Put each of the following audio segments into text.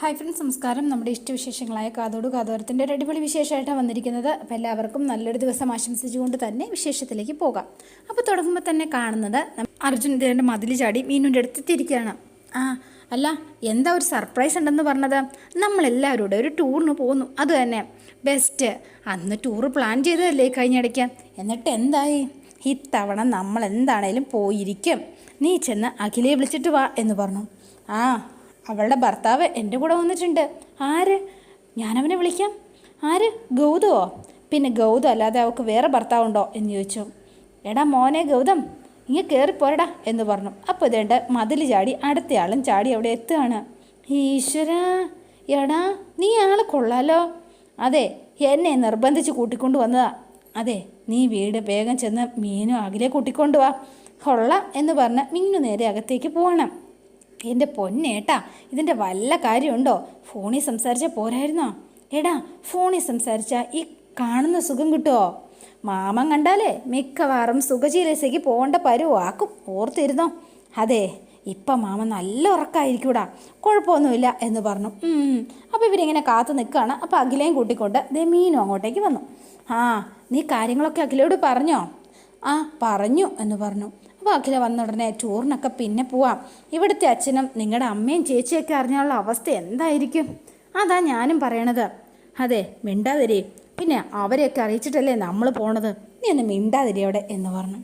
Hi friends, നമസ്കാരം. നമ്മുടെ ഇഷ്ടവിശേഷങ്ങളായ കാതോട് കാതോരത്തിൻ്റെ ഒരു അടിപൊളി വിശേഷമായിട്ടാണ് വന്നിരിക്കുന്നത്. അപ്പോൾ എല്ലാവർക്കും നല്ലൊരു ദിവസം ആശംസിച്ചുകൊണ്ട് തന്നെ വിശേഷത്തിലേക്ക് പോകാം. അപ്പോൾ തുടങ്ങുമ്പോൾ തന്നെ കാണുന്നത് അർജുൻ ദേവൻ്റെ മതിൽ ചാടി മീനുൻ്റെ അടുത്തെത്തിയിരിക്കുകയാണ്. അല്ല, എന്താ ഒരു സർപ്രൈസ് ഉണ്ടെന്ന് പറഞ്ഞത്? നമ്മളെല്ലാവരോടും ഒരു ടൂറിന് പോകുന്നു, അത് തന്നെ ബെസ്റ്റ്. അന്ന് ടൂറ് പ്ലാൻ ചെയ്തതല്ലേ കഴിഞ്ഞിടയ്ക്ക്, എന്നിട്ട് എന്തായി? ഇത്തവണ നമ്മൾ എന്താണേലും പോയിരിക്കും. നീ ചെന്ന് അഖിലയെ വിളിച്ചിട്ട് വാ എന്ന് പറഞ്ഞു. അവളുടെ ഭർത്താവ് എൻ്റെ കൂടെ വന്നിട്ടുണ്ട്. ആര്? ഞാനവനെ വിളിക്കാം. ആര്? ഗൗതമോ? പിന്നെ ഗൗതം അല്ലാതെ അവൾക്ക് വേറെ ഭർത്താവുണ്ടോ എന്ന് ചോദിച്ചു. എടാ മോനെ ഗൗതം, ഇങ്ങനെ കയറിപ്പോരടാ എന്ന് പറഞ്ഞു. അപ്പോൾ ഇതേണ്ട മതിൽ ചാടി അടുത്തയാളും ചാടി അവിടെ എത്തുകയാണ്. ഈശ്വര, എടാ നീ ആൾ കൊള്ളാലോ. അതെ, എന്നെ നിർബന്ധിച്ച് കൂട്ടിക്കൊണ്ട് വന്നതാ. അതെ, നീ വീട് വേഗം ചെന്ന് മീനും അകലെ കൂട്ടിക്കൊണ്ട് വാ. കൊള്ളാം എന്ന് പറഞ്ഞ് മീനു നേരെ അകത്തേക്ക് പോകണം. എൻ്റെ പൊന്നേട്ടാ, ഇതിൻ്റെ വല്ല കാര്യമുണ്ടോ? ഫോണിൽ സംസാരിച്ചാൽ പോരായിരുന്നോ? എടാ, ഫോണിൽ സംസാരിച്ചാൽ ഈ കാണുന്ന സുഖം കിട്ടുമോ? മാമൻ കണ്ടാലേ മിക്കവാറും സുഖചികിത്സയ്ക്ക് പോകേണ്ട പരുവാക്കും, ഓർത്തിരുന്നോ? അതെ, ഇപ്പം മാമൻ നല്ല ഉറക്കമായിരിക്കൂടാ, കുഴപ്പമൊന്നുമില്ല എന്ന് പറഞ്ഞു. അപ്പോൾ ഇവരിങ്ങനെ കാത്തു നിൽക്കുകയാണ്. അപ്പോൾ അഖിലയും കൂട്ടിക്കൊണ്ട് മീനും അങ്ങോട്ടേക്ക് വന്നു. നീ കാര്യങ്ങളൊക്കെ അഖിലയോട് പറഞ്ഞോ? പറഞ്ഞു എന്ന് പറഞ്ഞു. അപ്പോൾ അഖില വന്ന ഉടനെ ടൂറിനൊക്കെ പിന്നെ പോവാം. ഇവിടുത്തെ അച്ഛനും നിങ്ങളുടെ അമ്മയും ചേച്ചിയൊക്കെ അറിഞ്ഞാലുള്ള അവസ്ഥ എന്തായിരിക്കും? അതാ ഞാനും പറയണത്. അതെ, മിണ്ടാതിരി. പിന്നെ അവരെയൊക്കെ അറിയിച്ചിട്ടല്ലേ നമ്മൾ പോണത്. നീ ഒന്ന് മിണ്ടാതിരി അവിടെ എന്ന് പറഞ്ഞു.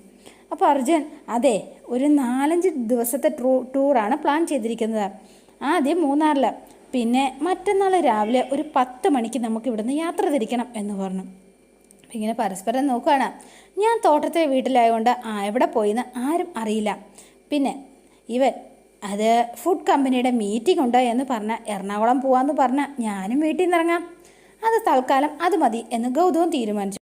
അപ്പോൾ അർജുൻ, അതെ, ഒരു 4-5 ദിവസത്തെ ടൂറാണ് പ്ലാൻ ചെയ്തിരിക്കുന്നത്. ആദ്യം മൂന്നാറിൽ, പിന്നെ മറ്റന്നാൾ രാവിലെ ഒരു 10 മണിക്ക് നമുക്ക് ഇവിടുന്ന് യാത്ര തിരിക്കണം എന്ന് പറഞ്ഞു. ഇങ്ങനെ പരസ്പരം നോക്കുകയാണ്. ഞാൻ തോട്ടത്തെ വീട്ടിലായതുകൊണ്ട് എവിടെ പോയിന്ന് ആരും അറിയില്ല. പിന്നെ ഇവൻ അത് ഫുഡ് കമ്പനിയുടെ മീറ്റിംഗ് ഉണ്ട് എന്ന് പറഞ്ഞാൽ എറണാകുളം പോവാമെന്ന് പറഞ്ഞാൽ ഞാനും വീട്ടിൽ നിന്ന് ഇറങ്ങാം. അത് തൽക്കാലം അത് മതി എന്ന് ഗൗതവും തീരുമാനിച്ചു.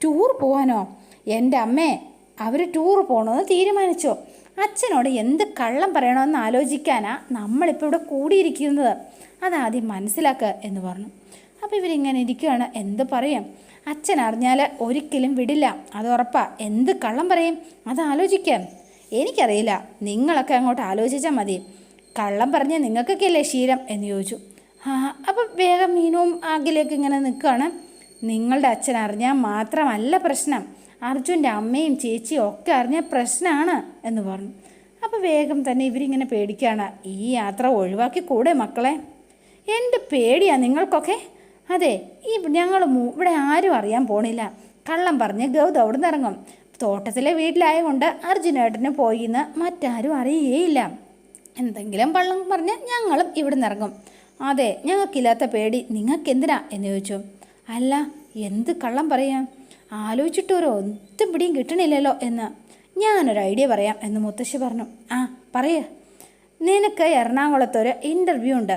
ടൂർ പോവാനോ? എൻ്റെ അമ്മേ, അവർ ടൂർ പോകണമെന്ന് തീരുമാനിച്ചോ? അച്ഛനോട് എന്ത് കള്ളം പറയണമെന്ന് ആലോചിക്കാനാ നമ്മളിപ്പോൾ ഇവിടെ കൂടിയിരിക്കുന്നത്. അതാദ്യം മനസ്സിലാക്കുക എന്ന് പറഞ്ഞു. അപ്പോൾ ഇവരിങ്ങനെ ഇരിക്കുകയാണ്. എന്ത് പറയും? അച്ഛൻ അറിഞ്ഞാൽ ഒരിക്കലും വിടില്ല, അത് ഉറപ്പാ. എന്ത് കള്ളം പറയും? അത് ആലോചിക്കാം. എനിക്കറിയില്ല, നിങ്ങളൊക്കെ അങ്ങോട്ട് ആലോചിച്ചാൽ മതി. കള്ളം പറഞ്ഞാൽ നിങ്ങൾക്കൊക്കെ അല്ലേ ശീലം എന്ന് ചോദിച്ചു. അപ്പം വേഗം മീനും അഖിലേക്ക് ഇങ്ങനെ നിൽക്കുകയാണ്. നിങ്ങളുടെ അച്ഛൻ അറിഞ്ഞാൽ മാത്രമല്ല പ്രശ്നം, അർജുൻ്റെ അമ്മയും ചേച്ചിയും ഒക്കെ അറിഞ്ഞാൽ പ്രശ്നമാണ് എന്ന് പറഞ്ഞു. അപ്പോൾ വേഗം തന്നെ ഇവരിങ്ങനെ പേടിക്കുകയാണ്. ഈ യാത്ര ഒഴിവാക്കി കൂടെ മക്കളെ? എൻ്റെ പേടിയാണ് നിങ്ങൾക്കൊക്കെ. അതെ, ഞങ്ങൾ ഇവിടെ ആരും അറിയാൻ പോണില്ല. കള്ളം പറഞ്ഞ് ഗൗതം അവിടെ നിന്ന് ഇറങ്ങും. തോട്ടത്തിലെ വീട്ടിലായതുകൊണ്ട് അർജുനേട്ടന് പോയിന്ന് മറ്റാരും അറിയുകയില്ല. എന്തെങ്കിലും കള്ളം പറഞ്ഞ് ഞങ്ങളും ഇവിടെ നിന്ന് ഇറങ്ങും. അതെ, ഞങ്ങൾക്കില്ലാത്ത പേടി നിങ്ങൾക്കെന്തിനാ എന്ന് ചോദിച്ചു. അല്ല, എന്ത് കള്ളം പറയാം? ആലോചിച്ചിട്ട് ഒരു ഒത്തും പിടിയും കിട്ടണില്ലല്ലോ എന്ന്. ഞാനൊരു ഐഡിയ പറയാം എന്ന് മുത്തശ്ശി പറഞ്ഞു. പറയേ. നിനക്ക് എറണാകുളത്തൊരു ഇൻ്റർവ്യൂ ഉണ്ട്,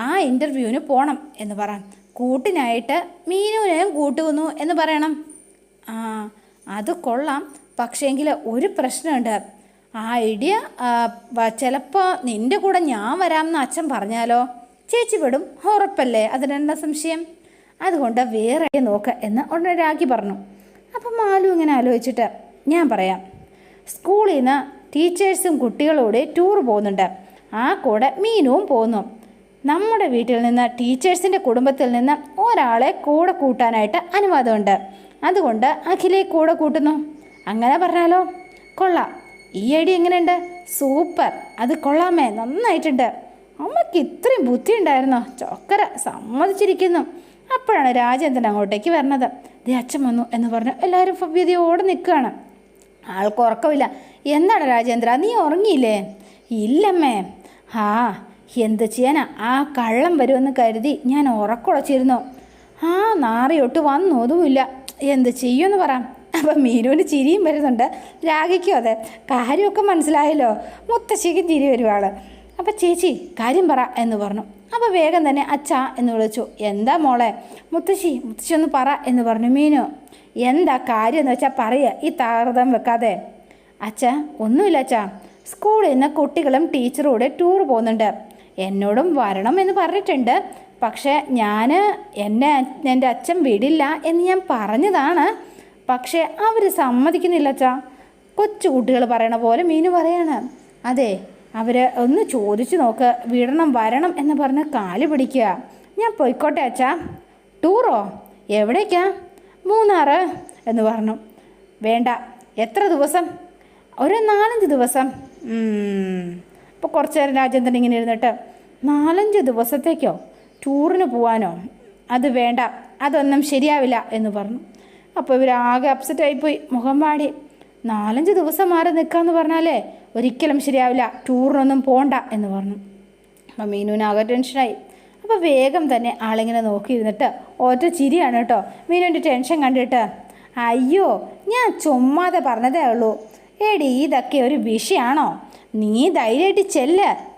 ആ ഇൻ്റർവ്യൂവിന് പോകണം എന്ന് പറയാം. കൂട്ടിനായിട്ട് മീനുവിനെയും കൂട്ടുന്നു എന്ന് പറയണം. അത് കൊള്ളാം, പക്ഷേങ്കിൽ ഒരു പ്രശ്നമുണ്ട്. ആ ഐഡിയ ചിലപ്പോൾ നിൻ്റെ കൂടെ ഞാൻ വരാമെന്ന് അച്ഛൻ പറഞ്ഞാലോ? ചേച്ചി വിടും, ഉറപ്പല്ലേ? അതിനെന്താ സംശയം? അതുകൊണ്ട് വേറെ നോക്ക എന്ന് ഉടനെ രാഖി പറഞ്ഞു. അപ്പം മാലു ഇങ്ങനെ ആലോചിച്ചിട്ട്, ഞാൻ പറയാം, സ്കൂളിൽ നിന്ന് ടീച്ചേഴ്സും കുട്ടികളോടെ ടൂർ പോകുന്നുണ്ട്. ആ കൂടെ മീനുവും പോകുന്നു. നമ്മുടെ വീട്ടിൽ നിന്ന് ടീച്ചേഴ്സിൻ്റെ കുടുംബത്തിൽ നിന്ന് ഒരാളെ കൂടെ കൂട്ടാനായിട്ട് അനുവാദമുണ്ട്. അതുകൊണ്ട് അഖിലെ കൂടെ കൂട്ടുന്നു. അങ്ങനെ പറഞ്ഞാലോ? കൊള്ളാം. ഈ ഐഡിയ എങ്ങനെയുണ്ട്? സൂപ്പർ, അത് കൊള്ളാമേ, നന്നായിട്ടുണ്ട്. അമ്മയ്ക്ക് ഇത്രയും ബുദ്ധി ഉണ്ടായിരുന്നോ? ചൊക്കര, സമ്മതിച്ചിരിക്കുന്നു. അപ്പോഴാണ് രാജേന്ദ്രൻ അങ്ങോട്ടേക്ക് വരണത്. ദേ അച്ഛൻ വന്നു എന്ന് പറഞ്ഞു എല്ലാവരും ഭവ്യതയോടെ നിൽക്കുകയാണ്. ആൾക്ക് ഉറക്കമില്ല. എന്താണ് രാജേന്ദ്ര, നീ ഉറങ്ങിയില്ലേ? ഇല്ലമ്മേ. എന്ത് ചെയ്യാനാ, ആ കള്ളം വരുമെന്ന് കരുതി ഞാൻ ഉറക്കുളച്ചിരുന്നു. നാറിയൊട്ട് വന്നതുമില്ല. എന്ത് ചെയ്യുമെന്ന് പറ. അപ്പം മീനുവിന് ചിരിയും വരുന്നുണ്ട്, രാഗിക്കും അതെ. കാര്യമൊക്കെ മനസ്സിലായല്ലോ. മുത്തശ്ശിക്കും ചിരി വരുവാൾ. അപ്പം ചേച്ചി കാര്യം പറ എന്ന് പറഞ്ഞു. അപ്പോൾ വേഗം തന്നെ അച്ഛാ എന്ന് വിളിച്ചു. എന്താ മോളെ? മുത്തശ്ശി ഒന്ന് പറ എന്ന് പറഞ്ഞു മീനു. എന്താ കാര്യം എന്ന് വെച്ചാൽ പറയുക, ഈ താറതം വെക്കാതെ. അച്ഛാ ഒന്നുമില്ല അച്ഛാ, സ്കൂളിൽ നിന്ന് കുട്ടികളും ടീച്ചറൂടെ ടൂർ പോകുന്നുണ്ട്. എന്നോടും വരണം എന്ന് പറഞ്ഞിട്ടുണ്ട്. പക്ഷേ എൻ്റെ അച്ഛൻ വിടില്ല എന്ന് ഞാൻ പറഞ്ഞതാണ്. പക്ഷേ അവർ സമ്മതിക്കുന്നില്ല അച്ഛാ. കൊച്ചു കുട്ടികൾ പറയണ പോലെ മീനു പറയാണ്. അതെ, അവർ ഒന്ന് ചോദിച്ചു നോക്ക്, വിടണം വരണം എന്ന് പറഞ്ഞ് കാല് പിടിക്കുക. ഞാൻ പോയിക്കോട്ടെ അച്ഛാ. ടൂറോ? എവിടേക്കാ? മൂന്നാർ എന്ന് പറഞ്ഞു. വേണ്ട. എത്ര ദിവസം? ഒരു 4-5 ദിവസം. ഇപ്പോൾ കുറച്ച് നേരം രാജേന്ദ്രൻ ഇങ്ങനെ ഇരുന്നിട്ട്, 4-5 ദിവസത്തേക്കോ ടൂറിന് പോവാനോ? അത് വേണ്ട, അതൊന്നും ശരിയാവില്ല എന്ന് പറഞ്ഞു. അപ്പോൾ ഇവരാകെ അപ്സെറ്റായിപ്പോയി, മുഖം പാടി. 4-5 ദിവസം മാറി നിൽക്കാമെന്ന് പറഞ്ഞാലേ ഒരിക്കലും ശരിയാവില്ല, ടൂറിനൊന്നും പോണ്ട എന്ന് പറഞ്ഞു. അപ്പം മീനുവിനാകെ ടെൻഷനായി. അപ്പോൾ വേഗം തന്നെ ആളിങ്ങനെ നോക്കിയിരുന്നിട്ട് ഒറ്റ ചിരിയാണ് കേട്ടോ മീനുവിൻ്റെ ടെൻഷൻ കണ്ടിട്ട്. അയ്യോ, ഞാൻ ചുമ്മാതെ പറഞ്ഞതേ ഉള്ളൂ. എടി, ഇതൊക്കെ ഒരു വിഷയമാണോ? നീ ധൈര്യമായിട്ട്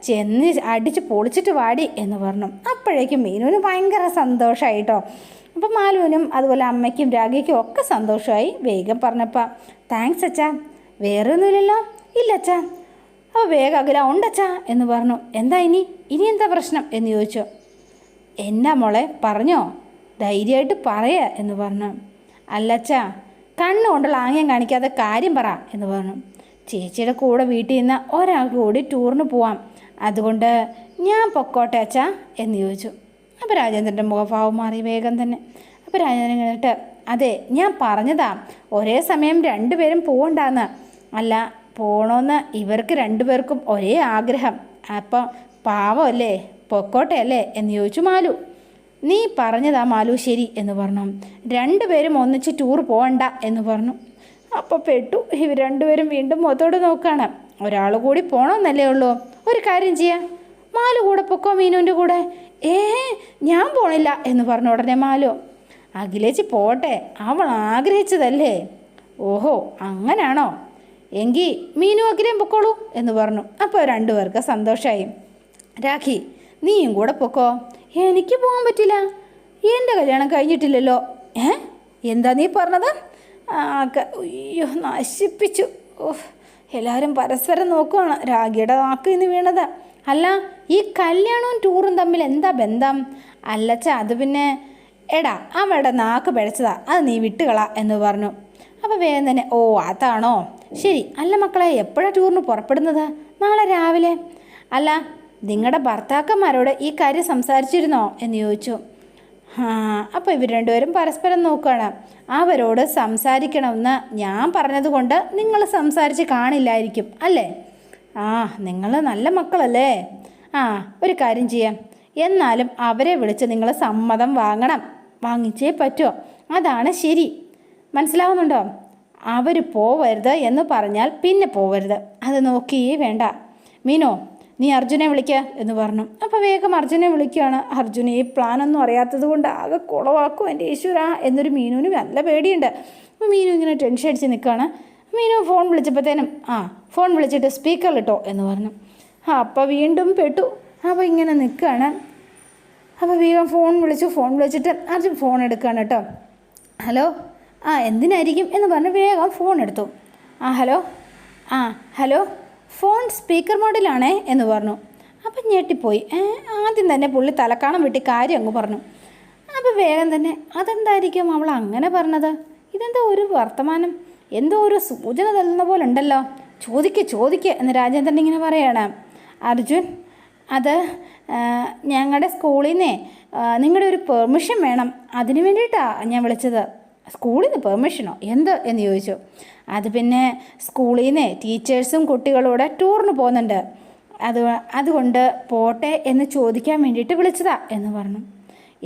ചെന്ന് അടിച്ച് പൊളിച്ചിട്ട് വാടി എന്ന് പറഞ്ഞു. അപ്പോഴേക്കും മീനുവിന് ഭയങ്കര സന്തോഷമായി കേട്ടോ. അപ്പം മാലുവിനും അതുപോലെ അമ്മയ്ക്കും രാഗിക്കും ഒക്കെ സന്തോഷമായി. വേഗം പറഞ്ഞപ്പോൾ താങ്ക്സ് അച്ഛാ. വേറെ ഒന്നുമില്ലല്ലോ? ഇല്ല അച്ഛാ. അപ്പോൾ വേഗം അകല ഉണ്ടച്ഛാ എന്ന് പറഞ്ഞു. എന്താ ഇനി എന്താ പ്രശ്നം എന്ന് ചോദിച്ചു. എന്നാ മോളെ പറഞ്ഞോ, ധൈര്യമായിട്ട് പറയുക എന്ന് പറഞ്ഞു. അല്ലച്ചാ, കണ്ണുകൊണ്ടുള്ള ആംഗ്യം കാണിക്കാതെ കാര്യം പറ എന്ന് പറഞ്ഞു. ചേച്ചിയുടെ കൂടെ വീട്ടിൽ നിന്ന് ഒരാൾക്ക് കൂടി ടൂറിന് പോവാം, അതുകൊണ്ട് ഞാൻ പൊക്കോട്ടെ അച്ഛാ എന്ന് ചോദിച്ചു. അപ്പോൾ രാജേന്ദ്രൻ്റെ മുഖഭാവം മാറി വേഗം തന്നെ. അപ്പോൾ രാജേന്ദ്രൻ കേട്ടിട്ട്, അതെ ഞാൻ പറഞ്ഞതാ ഒരേ സമയം 2 പേരും പോകണ്ടാന്ന്. അല്ല, പോകണമെന്ന് ഇവർക്ക് 2 പേർക്കും ഒരേ ആഗ്രഹം. അപ്പം പാവമല്ലേ, പൊക്കോട്ടെ അല്ലേ എന്ന് ചോദിച്ചു മാലു. നീ പറഞ്ഞതാ മാലു ശരി എന്ന് പറഞ്ഞു. 2 പേരും ഒന്നിച്ച് ടൂർ പോകണ്ട എന്ന് പറഞ്ഞു. അപ്പോൾ പെട്ടു. ഇവർ 2 പേരും വീണ്ടും മുഖത്തോട് നോക്കുകയാണ്. ഒരാൾ കൂടി പോകണമെന്നല്ലേ ഉള്ളൂ. ഒരു കാര്യം ചെയ്യാം, മാലു കൂടെ പൊക്കോ മീനുവിൻ്റെ കൂടെ. ഞാൻ പോണില്ല എന്ന് പറഞ്ഞ ഉടനെ മാലു, അഖിലേച്ചി പോട്ടെ, അവൾ ആഗ്രഹിച്ചതല്ലേ. ഓഹോ അങ്ങനാണോ, എങ്കിൽ മീനു അഖിലേയും പൊക്കോളൂ എന്ന് പറഞ്ഞു. അപ്പോൾ 2 പേർക്ക് സന്തോഷമായി. രാഖി നീയും കൂടെ പൊക്കോ. എനിക്ക് പോകാൻ പറ്റില്ല, എൻ്റെ കല്യാണം കഴിഞ്ഞിട്ടില്ലല്ലോ. എന്താ നീ പറഞ്ഞത്? അയ്യോ, നശിപ്പിച്ചു. എല്ലാവരും പരസ്പരം നോക്കുകയാണ്. രാഖിയുടെ നാക്ക് ഇന്ന് വീണത്. അല്ല, ഈ കല്യാണവും ടൂറും തമ്മിൽ എന്താ ബന്ധം? അല്ലച്ച, അത് പിന്നെ എടാ അവളുടെ നാക്ക് പിഴച്ചതാ, അത് നീ വിട്ടുകള എന്ന് പറഞ്ഞു. അപ്പോൾ വേഗം തന്നെ, ഓ അതാണോ, ശരി. അല്ല മക്കളെ, എപ്പോഴാണ് ടൂറിന് പുറപ്പെടുന്നത്? നാളെ രാവിലെ. അല്ല, നിങ്ങളുടെ ഭർത്താക്കന്മാരോട് ഈ കാര്യം സംസാരിച്ചിരുന്നോ എന്ന് ചോദിച്ചു. അപ്പോൾ ഇവർ 2 പേരും പരസ്പരം നോക്കുകയാണ്. അവരോട് സംസാരിക്കണമെന്ന് ഞാൻ പറഞ്ഞതുകൊണ്ട് നിങ്ങൾ സംസാരിച്ച് കാണില്ലായിരിക്കും അല്ലേ? നിങ്ങൾ നല്ല മക്കളല്ലേ. ഒരു കാര്യം ചെയ്യാം, എന്നാലും അവരെ വിളിച്ച് നിങ്ങൾ സമ്മതം വാങ്ങിച്ചേ പറ്റുമോ? അതാണ് ശരി, മനസ്സിലാവുന്നുണ്ടോ? അവർ പോവരുത് എന്ന് പറഞ്ഞാൽ പിന്നെ പോവരുത്, അത് നോക്കിയേ വേണ്ട. മീനോ, നീ അർജുനെ വിളിക്കുക എന്ന് പറഞ്ഞു. അപ്പോൾ വേഗം അർജുനെ വിളിക്കുകയാണ്. അർജുന ഈ പ്ലാനൊന്നും അറിയാത്തത് കൊണ്ട് ആകെ കുളവാക്കും എൻ്റെ ഈശ്വര എന്നൊരു മീനുവിന് നല്ല പേടിയുണ്ട്. അപ്പോൾ മീനു ഇങ്ങനെ ടെൻഷൻ അടിച്ച് നിൽക്കുകയാണ്. മീനു ഫോൺ വിളിച്ചപ്പോഴത്തേനും ഫോൺ വിളിച്ചിട്ട് സ്പീക്കറിലിട്ടോ എന്ന് പറഞ്ഞു. അപ്പോൾ വീണ്ടും പെട്ടു. അപ്പോൾ ഇങ്ങനെ നിൽക്കുകയാണ്. അപ്പോൾ വേഗം ഫോൺ വിളിച്ചിട്ട് അർജുൻ ഫോൺ എടുക്കുകയാണ് കേട്ടോ. ഹലോ, എന്തിനായിരിക്കും എന്ന് പറഞ്ഞ് വേഗം ഫോൺ എടുത്തു. ഹലോ, ഹലോ, ഫോൺ സ്പീക്കർ മോഡിലാണേ എന്ന് പറഞ്ഞു. അപ്പം ഞെട്ടിപ്പോയി. ആദ്യം തന്നെ പുള്ളി തലക്കാണം വിട്ടി കാര്യം അങ്ങ് പറഞ്ഞു. അപ്പോൾ വേഗം തന്നെ, അതെന്തായിരിക്കും അവൾ അങ്ങനെ പറഞ്ഞത്? ഇതെന്തോ ഒരു വർത്തമാനം, എന്തോ ഒരു സൂചന തരുന്ന പോലെ ഉണ്ടല്ലോ. ചോദിക്ക് എന്ന് രാജേന്ദ്രൻ ഇങ്ങനെ പറയാണ്. അർജുൻ, അത് ഞങ്ങളുടെ സ്കൂളിൽ നിന്നേ നിങ്ങളുടെ ഒരു പെർമിഷൻ വേണം, അതിന് വേണ്ടിയിട്ടാണ് ഞാൻ വിളിച്ചത്. സ്കൂളിൽ നിന്ന് പെർമിഷനോ? എന്ത് എന്ന് ചോദിച്ചു. അത് പിന്നെ സ്കൂളിൽ നിന്ന് ടീച്ചേഴ്സും കുട്ടികളോട് ടൂറിന് പോകുന്നുണ്ട്, അതുകൊണ്ട് പോട്ടെ എന്ന് ചോദിക്കാൻ വേണ്ടിയിട്ട് വിളിച്ചതാ എന്ന് പറഞ്ഞു.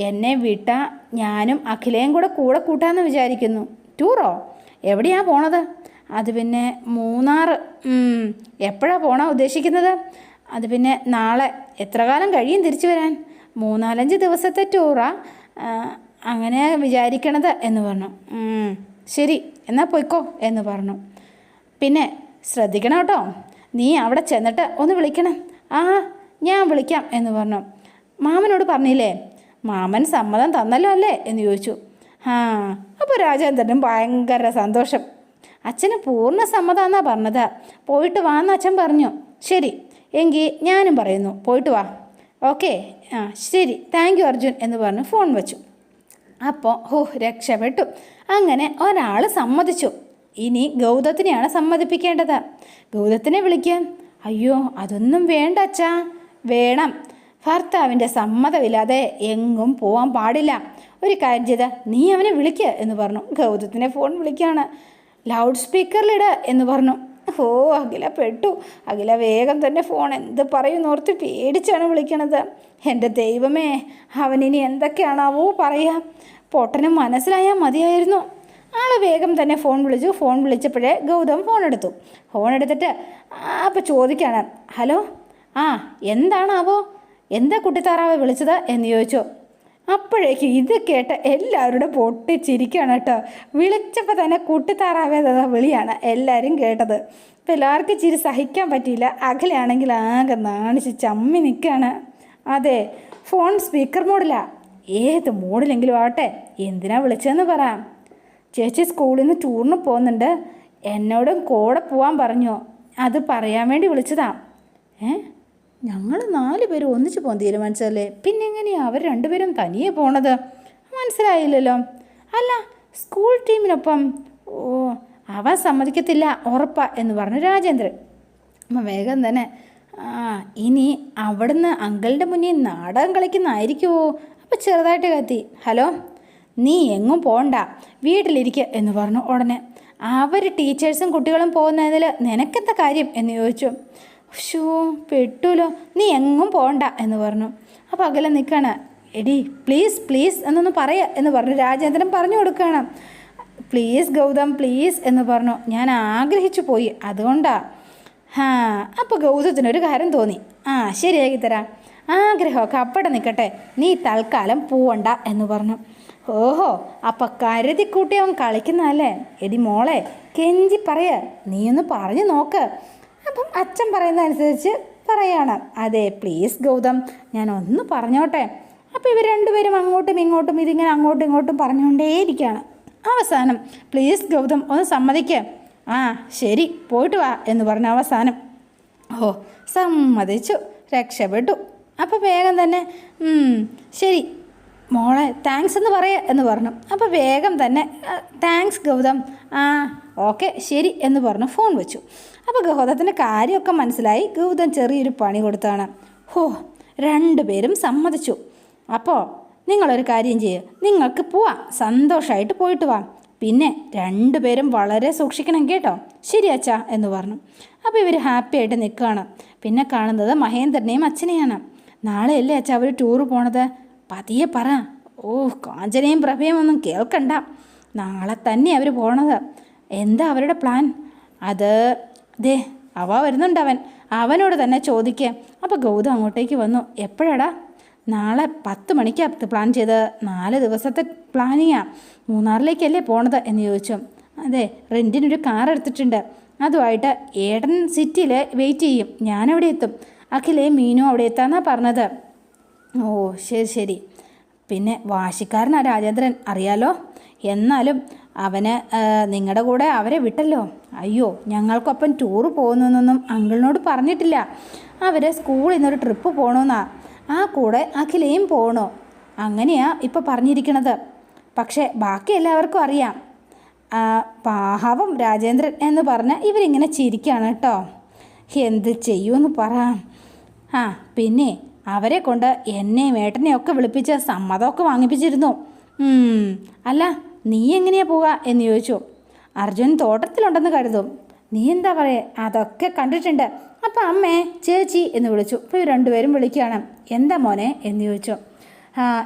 എന്നെ വിട്ടാൽ ഞാനും അഖിലയും കൂടെ കൂട്ടാമെന്ന് വിചാരിക്കുന്നു. ടൂറോ? എവിടെയാണ് പോണത്? അത് പിന്നെ മൂന്നാർ. എപ്പോഴാണ് പോകാൻ ഉദ്ദേശിക്കുന്നത്? അത് പിന്നെ നാളെ. എത്ര കാലം കഴിയും തിരിച്ചു വരാൻ? 3-4 ദിവസത്തെ ടൂറാ അങ്ങനെ വിചാരിക്കണത് എന്ന് പറഞ്ഞു. ശരി, എന്നാൽ പോയിക്കോ എന്ന് പറഞ്ഞു. പിന്നെ ശ്രദ്ധിക്കണം കേട്ടോ, നീ അവിടെ ചെന്നിട്ട് ഒന്ന് വിളിക്കണം. ഞാൻ വിളിക്കാം എന്ന് പറഞ്ഞു. മാമനോട് പറഞ്ഞില്ലേ? മാമൻ സമ്മതം തന്നല്ലോ അല്ലേ എന്ന് ചോദിച്ചു. അപ്പോൾ രാജേന്ദ്രനും ഭയങ്കര സന്തോഷം. അച്ഛന് പൂർണ്ണ സമ്മതമെന്നാണ് പറഞ്ഞത്. പോയിട്ട് വാന്ന് അച്ഛൻ പറഞ്ഞു. ശരി എങ്കിൽ ഞാനും പറയുന്നു, പോയിട്ട് വാ. ഓക്കെ, ശരി, താങ്ക് യു അർജുൻ എന്ന് പറഞ്ഞ് ഫോൺ വെച്ചു. അപ്പോൾ രക്ഷപ്പെട്ടു. അങ്ങനെ ഒരാൾ സമ്മതിച്ചു. ഇനി ഗൗതത്തിനെയാണ് സമ്മതിപ്പിക്കേണ്ടത്. ഗൗതത്തിനെ വിളിക്കാൻ. അയ്യോ, അതൊന്നും വേണ്ട അച്ഛാ. വേണം. ഭർത്താവിൻ്റെ സമ്മതമില്ലാതെ എങ്ങും പോകാൻ പാടില്ല. ഒരു കാര്യം ചെയ്താൽ നീ അവനെ വിളിക്കുക എന്ന് പറഞ്ഞു. ഗൗതത്തിനെ ഫോൺ വിളിക്കുകയാണ്. ലൗഡ് സ്പീക്കറിലിട എന്ന് പറഞ്ഞു. അഖില പെട്ടു. അഖില വേഗം തന്നെ ഫോൺ എന്ത് പറയുന്നോർത്ത് പേടിച്ചാണ് വിളിക്കണത്. എൻ്റെ ദൈവമേ, അവനിനി എന്തൊക്കെയാണാവോ പറയാം. പൊട്ടന് മനസ്സിലായാൽ മതിയായിരുന്നു. ആൾ വേഗം തന്നെ ഫോൺ വിളിച്ചു. ഫോൺ വിളിച്ചപ്പോഴേ ഗൗതം ഫോൺ എടുത്തിട്ട് അപ്പോൾ ചോദിക്കുകയാണ്. ഹലോ, എന്താണാവോ? എന്താ കുട്ടിത്താറാവെ വിളിച്ചത് എന്ന് ചോദിച്ചു. അപ്പോഴേക്കും ഇത് കേട്ട് എല്ലാവരുടെ പൊട്ടിച്ചിരിക്കുകയാണ് കേട്ടോ. വിളിച്ചപ്പോൾ തന്നെ കുട്ടിത്താറാവേ വിളിയാണ് എല്ലാവരും കേട്ടത്. അപ്പോൾ എല്ലാവർക്കും ചിരി സഹിക്കാൻ പറ്റിയില്ല. അഖിലയാണെങ്കിൽ ആകെ നാണിച്ച് ചമ്മി നിൽക്കുകയാണ്. അതെ, ഫോൺ സ്പീക്കർ മോഡിലാണ്. ഏത് മോഡിലെങ്കിലും ആവട്ടെ, എന്തിനാ വിളിച്ചതെന്ന് പറയാം. ചേച്ചി സ്കൂളിൽ നിന്ന് ടൂറിന് പോകുന്നുണ്ട്, എന്നോടും കൂടെ പോകാൻ പറഞ്ഞു. അത് പറയാൻ വേണ്ടി വിളിച്ചതാ. ഞങ്ങൾ 4 പേരും ഒന്നിച്ച് പോകാൻ തീരുമാനിച്ചതല്ലേ, പിന്നെ എങ്ങനെയാണ് അവർ 2 പേരും തനിയെ പോണത്? മനസ്സിലായില്ലല്ലോ. അല്ല, സ്കൂൾ ടീമിനൊപ്പം? അവൻ സമ്മതിക്കത്തില്ല, ഉറപ്പാ എന്ന് പറഞ്ഞു രാജേന്ദ്രൻ. വേഗം തന്നെ ഇനി അവിടുന്ന് അങ്കിളുടെ മുന്നിൽ നാടകം കളിക്കുന്നതായിരിക്കുമോ? അപ്പോൾ ചെറുതായിട്ട് കത്തി. ഹലോ, നീ എങ്ങും പോകണ്ട, വീട്ടിലിരിക്കുക എന്ന് പറഞ്ഞു. ഉടനെ അവർ ടീച്ചേഴ്സും കുട്ടികളും പോകുന്നതിൽ നിനക്കെന്താ കാര്യം എന്ന് ചോദിച്ചു. പെട്ടുല്ലോ, നീ എങ്ങും പോകണ്ട എന്ന് പറഞ്ഞു. അപ്പോൾ അകലെ നിൽക്കുകയാണ്. എടി പ്ലീസ് എന്നൊന്ന് പറയുക എന്ന് പറഞ്ഞു. രാജേന്ദ്രൻ പറഞ്ഞു കൊടുക്കുകയാണ്. പ്ലീസ് ഗൗതം, പ്ലീസ് എന്ന് പറഞ്ഞു. ഞാൻ ആഗ്രഹിച്ചു പോയി, അതുകൊണ്ടാ. അപ്പോൾ ഗൗതത്തിനൊരു കാര്യം തോന്നി. ശരിയാക്കി തരാം, ആഗ്രഹമൊക്കെ അപ്പടെ നിൽക്കട്ടെ, നീ തൽക്കാലം പോവണ്ട എന്ന് പറഞ്ഞു. അപ്പം കരുതിക്കൂട്ടി അവൻ കളിക്കുന്നതല്ലേ. എടി മോളെ, കെഞ്ചി നീയൊന്ന് പറഞ്ഞു നോക്ക്. അപ്പം അച്ഛൻ പറയുന്നതനുസരിച്ച് പറയാണ്. അതെ, പ്ലീസ് ഗൗതം, ഞാൻ ഒന്ന് പറഞ്ഞോട്ടെ. അപ്പോൾ ഇവർ 2 പേരും അങ്ങോട്ടും ഇങ്ങോട്ടും ഇതിങ്ങനെ അങ്ങോട്ടും ഇങ്ങോട്ടും പറഞ്ഞുകൊണ്ടേയിരിക്കുകയാണ്. അവസാനം പ്ലീസ് ഗൗതം ഒന്ന് സമ്മതിക്കുക. ശരി, പോയിട്ട് വാ എന്ന് പറഞ്ഞു. അവസാനം സമ്മതിച്ചു, രക്ഷപ്പെട്ടു. അപ്പോൾ വേഗം തന്നെ ശരി മോളെ, താങ്ക്സ് എന്ന് പറയുക എന്ന് പറഞ്ഞു. അപ്പോൾ വേഗം തന്നെ താങ്ക്സ് ഗൗതം, ഓക്കെ ശരി എന്ന് പറഞ്ഞു ഫോൺ വെച്ചു. അപ്പോൾ ഗൗതത്തിൻ്റെ കാര്യമൊക്കെ മനസ്സിലായി. ഗൗതം ചെറിയൊരു പണി കൊടുത്താണ്. 2 പേരും സമ്മതിച്ചു. അപ്പോൾ നിങ്ങളൊരു കാര്യം ചെയ്യുക, നിങ്ങൾക്ക് പോവാം, സന്തോഷമായിട്ട് പോയിട്ട് വാ. പിന്നെ 2 പേരും വളരെ സൂക്ഷിക്കണം കേട്ടോ. ശരി അച്ഛാ എന്ന് പറഞ്ഞു. അപ്പോൾ ഇവർ ഹാപ്പി ആയിട്ട് നിൽക്കുകയാണ്. പിന്നെ കാണുന്നത് മഹേന്ദ്രനെയും അച്ഛനെയാണ്. നാളെയല്ലേ അച്ഛാ അവർ ടൂറ് പോണത്? പതിയെ പറ. കാഞ്ചനയും പ്രഭയും ഒന്നും കേൾക്കണ്ട. നാളെ തന്നെ അവർ പോണത്. എന്താ അവരുടെ പ്ലാൻ? അത് വരുന്നുണ്ട്. അവനോട് തന്നെ ചോദിക്കുക. അപ്പോൾ ഗൗതം അങ്ങോട്ടേക്ക് വന്നു. എപ്പോഴാടാ? നാളെ 10 മണിക്കാണ് പ്ലാൻ ചെയ്തത്. 4 ദിവസത്തെ പ്ലാനിങ്ങാണ്. മൂന്നാറിലേക്കല്ലേ പോണത് എന്ന് ചോദിച്ചു. അതെ, റെൻറ്റിനൊരു കാർ എടുത്തിട്ടുണ്ട്. അതുമായിട്ട് ഏടൻ സിറ്റിയിൽ വെയിറ്റ് ചെയ്യും. ഞാനവിടെ എത്തും. അഖിലേ മീനും അവിടെ എത്താമെന്നാണ് പറഞ്ഞത്. ശരി. പിന്നെ വാശിക്കാരനാ രാജേന്ദ്രൻ, അറിയാലോ. എന്നാലും അവന് നിങ്ങളുടെ കൂടെ അവരെ വിട്ടല്ലോ. അയ്യോ, ഞങ്ങൾക്കൊപ്പം ടൂറ് പോകുന്നതെന്നൊന്നും അങ്കിളിനോട് പറഞ്ഞിട്ടില്ല. അവരെ സ്കൂളിൽ നിന്നൊരു ട്രിപ്പ് പോകണമെന്നാ. കൂടെ അഖിലയും പോകണോ? അങ്ങനെയാ ഇപ്പോൾ പറഞ്ഞിരിക്കണത്. പക്ഷേ ബാക്കി എല്ലാവർക്കും അറിയാം. പാവം രാജേന്ദ്രൻ എന്ന് പറഞ്ഞ് ഇവരിങ്ങനെ ചിരിക്കുകയാണ് കേട്ടോ. എന്ത് ചെയ്യുമെന്ന് പറ. പിന്നെ അവരെ കൊണ്ട് എന്നെയും ഏട്ടനെയും ഒക്കെ വിളിപ്പിച്ച് സമ്മതമൊക്കെ വാങ്ങിപ്പിച്ചിരുന്നു. അല്ല നീ എങ്ങനെയാ പോവുക എന്ന് ചോദിച്ചു. അർജുൻ തോട്ടത്തിലുണ്ടെന്ന് കരുതും. നീ എന്താ പറയുക, അതൊക്കെ കണ്ടിട്ടുണ്ട്. അപ്പം അമ്മേ ചേച്ചി എന്ന് വിളിച്ചു. ഇപ്പോൾ രണ്ടുപേരും വിളിക്കുകയാണ്. എന്താ മോനെ എന്ന് ചോദിച്ചു.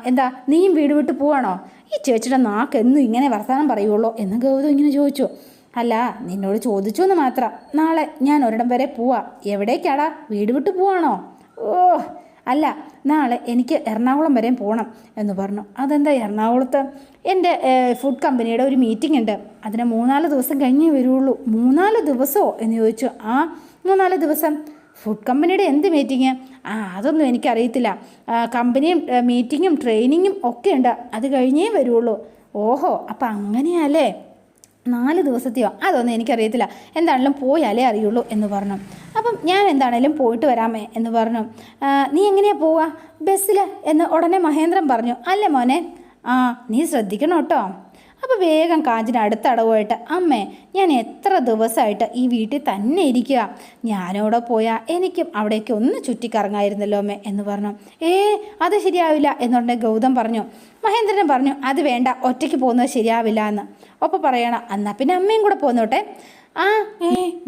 എന്താ നീയും വീട് വിട്ട് പോവാണോ? ഈ ചേച്ചിയുടെ നാക്ക് എന്നും ഇങ്ങനെ വർത്തമാനം പറയുള്ളൂ എന്ന് ഗൗതം ഇങ്ങനെ ചോദിച്ചു. അല്ല നിന്നോട് ചോദിച്ചു എന്ന് മാത്രം. നാളെ ഞാൻ ഒരിടം വരെ പോവാ. എവിടേക്കാടാ? വീട് വിട്ട് പോവാണോ? അല്ല നാളെ എനിക്ക് എറണാകുളം വരെ പോകണം എന്ന് പറഞ്ഞു. അതെന്താ എറണാകുളത്ത്? എൻ്റെ ഫുഡ് കമ്പനിയുടെ ഒരു മീറ്റിംഗ് ഉണ്ട്. അതിന് 3-4 ദിവസം കഴിഞ്ഞേ വരുള്ളൂ. 3-4 ദിവസമോ എന്ന് ചോദിച്ചു. 3-4 ദിവസം. ഫുഡ് കമ്പനിയുടെ എന്ത് മീറ്റിങ്? അതൊന്നും എനിക്കറിയത്തില്ല. കമ്പനിയും മീറ്റിങ്ങും ട്രെയിനിങ്ങും ഒക്കെ ഉണ്ട്. അത് കഴിഞ്ഞേ വരുള്ളൂ. ഓഹോ അപ്പം അങ്ങനെയല്ലേ? 4 ദിവസത്തെയോ? അതൊന്നും എനിക്കറിയത്തില്ല. എന്താണെങ്കിലും പോയാലേ അറിയുള്ളൂ എന്ന് പറഞ്ഞു. അപ്പം ഞാൻ എന്താണേലും പോയിട്ട് വരാമേ എന്ന് പറഞ്ഞു. നീ എങ്ങനെയാണ് പോവുക? ബസ്സിൽ എന്ന് ഉടനെ മഹേന്ദ്രൻ പറഞ്ഞു. അല്ലേ മോനെ? നീ ശ്രദ്ധിക്കണം കേട്ടോ. അപ്പോൾ വേഗം കാഞ്ചന അടുത്തടവുമായിട്ട്, അമ്മേ ഞാൻ എത്ര ദിവസമായിട്ട് ഈ വീട്ടിൽ തന്നെ ഇരിക്കുക. ഞാനവിടെ പോയാൽ എനിക്കും അവിടേക്ക് ഒന്ന് ചുറ്റിക്കറങ്ങായിരുന്നല്ലോ അമ്മേ എന്ന് പറഞ്ഞു. അത് ശരിയാവില്ല എന്നുണ്ടെ ഗൗതം പറഞ്ഞു. മഹേന്ദ്രൻ പറഞ്ഞു അത് വേണ്ട, ഒറ്റയ്ക്ക് പോകുന്നത് ശരിയാവില്ല എന്ന്. ഒപ്പം പറയണം എന്നാൽ പിന്നെ അമ്മയും കൂടെ പോന്നോട്ടെ.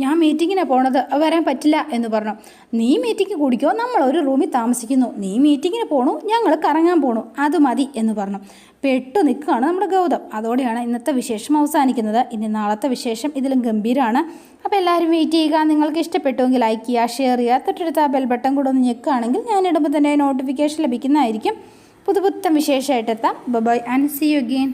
ഞാൻ മീറ്റിങ്ങിനാണ് പോണത്, വരാൻ പറ്റില്ല എന്ന് പറഞ്ഞു. നീ മീറ്റിംഗ് കൂടിക്കോ, നമ്മളൊരു റൂമിൽ താമസിക്കുന്നു. നീ മീറ്റിങ്ങിന് പോണു, ഞങ്ങൾ കറങ്ങാൻ പോണു, അത് മതി എന്ന് പറഞ്ഞു. പെട്ടു നിൽക്കുകയാണ് നമ്മുടെ ഗൗതം. അതോടെയാണ് ഇന്നത്തെ വിശേഷം അവസാനിക്കുന്നത്. ഇനി നാളത്തെ വിശേഷം ഇതിലും ഗംഭീരമാണ്. അപ്പോൾ എല്ലാവരും വെയിറ്റ് ചെയ്യുക. നിങ്ങൾക്ക് ഇഷ്ടപ്പെട്ടുവെങ്കിൽ ലൈക്ക് ചെയ്യുക, ഷെയർ ചെയ്യുക. തൊട്ടടുത്ത് ആ ബെൽ ബട്ടൺ കൂടെ ഒന്ന് ഞെക്കുകയാണെങ്കിൽ ഞാൻ ഇടുമ്പോൾ തന്നെ നോട്ടിഫിക്കേഷൻ ലഭിക്കുന്നതായിരിക്കും. പുതുപുത്തൻ വിശേഷമായിട്ടെത്താം. Bye and see you again.